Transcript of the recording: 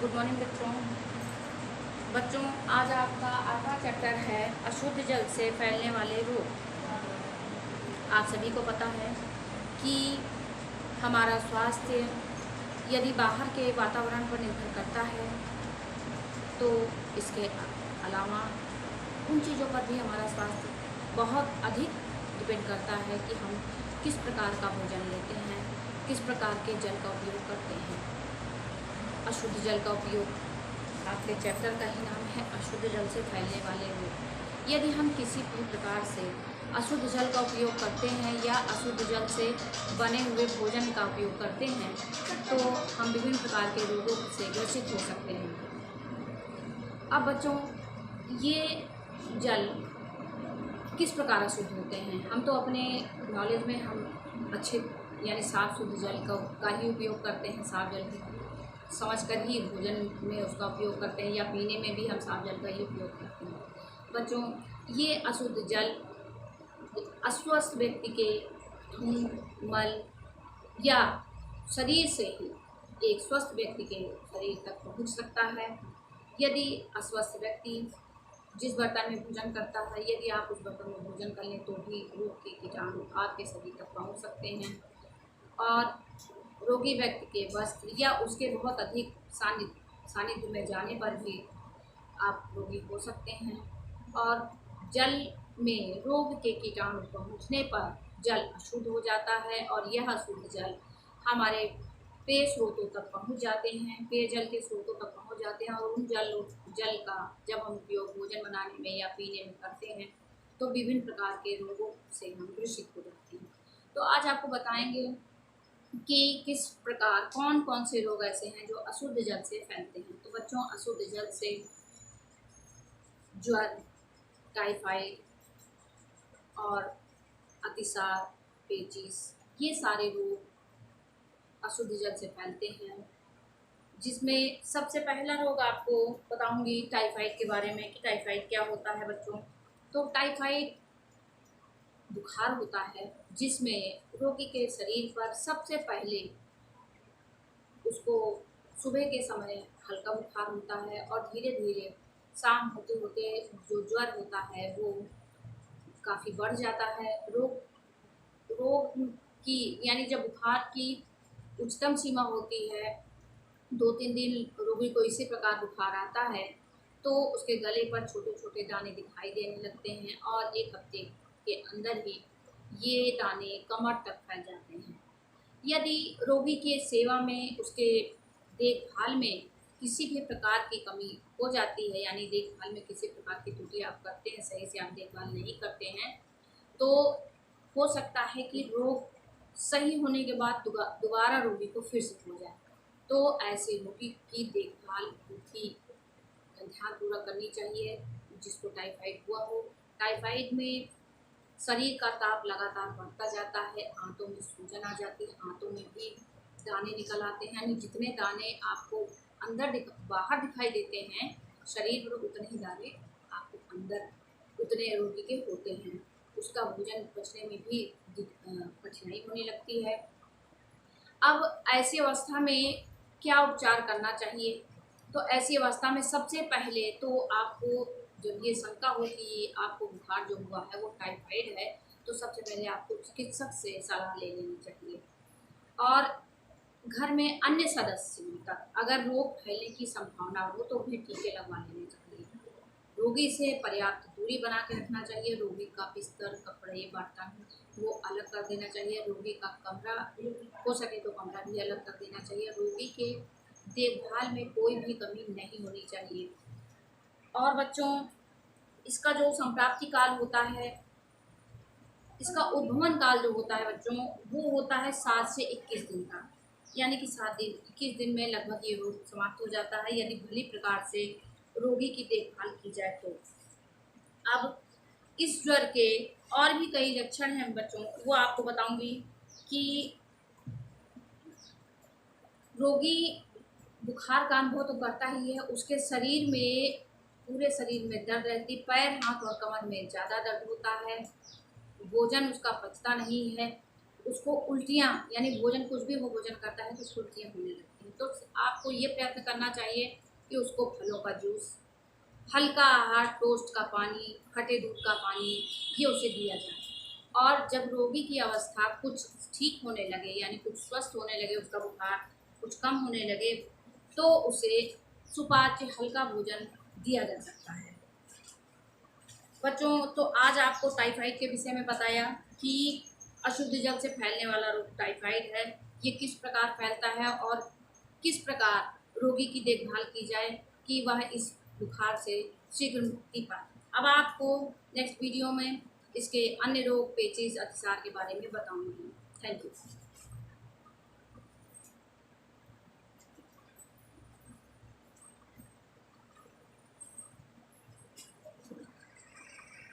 Good morning बच्चों। बच्चों, आज आपका 8वां चैप्टर है अशुद्ध जल से फैलने वाले रोग। आप सभी को पता है कि हमारा स्वास्थ्य यदि बाहर के वातावरण पर निर्भर करता है तो इसके अलावा उन चीज़ों पर भी हमारा स्वास्थ्य बहुत अधिक डिपेंड करता है कि हम किस प्रकार का भोजन लेते हैं, किस प्रकार के जल का उपयोग करते हैं। अशुद्ध जल का उपयोग, आपके चैप्टर का ही नाम है अशुद्ध जल से फैलने वाले रोग। यदि हम किसी भी प्रकार से अशुद्ध जल का उपयोग करते हैं या अशुद्ध जल से बने हुए भोजन का उपयोग करते हैं तो हम विभिन्न प्रकार के रोगों से ग्रसित हो सकते हैं। अब बच्चों, ये जल किस प्रकार अशुद्ध होते हैं? हम तो अपने नॉलेज में हम अच्छे यानी साफ शुद्ध जल का ही उपयोग करते हैं। साफ जल की समझ कर ही भोजन में उसका उपयोग करते हैं या पीने में भी हम साफ जल का ही उपयोग करते हैं। बच्चों, ये अशुद्ध जल अस्वस्थ व्यक्ति के खून, मल या शरीर से ही एक स्वस्थ व्यक्ति के शरीर तक पहुंच सकता है। यदि अस्वस्थ व्यक्ति जिस बर्तन में भोजन करता है, यदि आप उस बर्तन में भोजन कर लें तो भी रोग के कीटाणु आपके शरीर तक पहुंच सकते हैं और रोगी व्यक्ति के वस्त्र या उसके बहुत अधिक सानिध्य में जाने पर भी आप रोगी हो सकते हैं। और जल में रोग के कीटाणु पहुंचने पर जल अशुद्ध हो जाता है और यह अशुद्ध जल हमारे पेय स्रोतों तक पहुंच जाते हैं, पेयजल के स्रोतों तक पहुंच जाते हैं और उन जल का जब हम उपयोग भोजन बनाने में या पीने में करते हैं तो विभिन्न प्रकार के रोगों से हम ग्रसित हो जाते हैं। तो आज आपको बताएंगे कि किस प्रकार कौन कौन से रोग ऐसे हैं जो अशुद्ध जल से फैलते हैं। तो बच्चों, अशुद्ध जल से ज्वर, टाइफाइड और अतिसार, पेचिस, ये सारे रोग अशुद्ध जल से फैलते हैं। जिसमें सबसे पहला रोग आपको बताऊंगी टाइफाइड के बारे में कि टाइफाइड क्या होता है बच्चों। तो टाइफाइड बुखार होता है जिसमें रोगी के शरीर पर सबसे पहले उसको सुबह के समय हल्का बुखार होता है और धीरे धीरे शाम होते होते जो ज्वर होता है वो काफ़ी बढ़ जाता है। रोग रोग की यानी जब बुखार की उच्चतम सीमा होती है, 2-3 दिन रोगी को इसी प्रकार बुखार आता है तो उसके गले पर छोटे छोटे दाने दिखाई देने लगते हैं और 1 हफ्ते के अंदर ही ये दाने कमर तक फैल जाते हैं। यदि रोगी के सेवा में, उसके देखभाल में किसी भी प्रकार की कमी हो जाती है, यानी देखभाल में किसी प्रकार की त्रुटि आप करते हैं, सही से आप देखभाल नहीं करते हैं, तो हो सकता है कि रोग सही होने के बाद दोबारा रोगी को फिर से हो जाए। तो ऐसे रोगी की देखभाल बहुत ही ध्यानपूर्वक करनी चाहिए जिसको टाइफाइड हुआ हो। टाइफाइड में शरीर का ताप लगातार बढ़ता जाता है, आंतों में सूजन आ जाती है, आंतों में भी दाने निकल आते हैं। यानी जितने दाने आपको बाहर दिखाई देते हैं शरीर पर, उतने ही दाने आपको अंदर उतने रोगी के होते हैं। उसका भोजन पचने में भी कठिनाई होने लगती है। अब ऐसी अवस्था में क्या उपचार करना चाहिए? तो ऐसी अवस्था में सबसे पहले तो आपको, जब ये शंका हो कि आपको बुखार जो हुआ है वो टाइफाइड है, तो सबसे पहले आपको चिकित्सक से सलाह ले लेनी चाहिए। और घर में अन्य सदस्यों तक अगर रोग फैलने की संभावना हो तो भी टीके लगवा लेने चाहिए। रोगी से पर्याप्त दूरी बना के रखना चाहिए। रोगी का बिस्तर, कपड़े, बर्तन वो अलग कर देना चाहिए। रोगी का कमरा, हो सके तो कमरा भी अलग कर देना चाहिए। रोगी के देखभाल में कोई भी कमी नहीं होनी चाहिए। और बच्चों, इसका जो संप्राप्ति काल होता है, इसका उद्भवन काल जो होता है बच्चों, वो होता है 7 से 21 दिन का। यानी कि 21 दिन में लगभग ये रोग समाप्त हो जाता है यदि भली प्रकार से रोगी की देखभाल की जाए तो। अब इस ज्वर के और भी कई लक्षण हैं बच्चों, वो आपको बताऊंगी कि रोगी बुखार का अनुभव तो करता ही है, उसके शरीर में, पूरे शरीर में दर्द रहती, पैर, हाथ और कमर में ज़्यादा दर्द होता है, भोजन उसका पचता नहीं है, उसको उल्टियाँ, यानी भोजन कुछ भी वो भोजन करता है तो उसको उल्टियाँ होने लगती हैं। तो आपको ये प्रयत्न करना चाहिए कि उसको फलों का जूस, हल्का आहार, टोस्ट का पानी, खट्टे दूध का पानी, ये उसे दिया जाए। और जब रोगी की अवस्था कुछ ठीक होने लगे, यानी कुछ स्वस्थ होने लगे, उसका बुखार कुछ कम होने लगे, तो उसे सुपाच्य हल्का भोजन दिया जा सकता है। बच्चों, तो आज आपको टाइफाइड के विषय में बताया कि अशुद्ध जल से फैलने वाला रोग टाइफाइड है, ये किस प्रकार फैलता है और किस प्रकार रोगी की देखभाल की जाए कि वह इस बुखार से शीघ्र मुक्ति पाए। अब आपको नेक्स्ट वीडियो में इसके अन्य रोग, पेचिश, अतिसार के बारे में बताऊंगी। Thank you.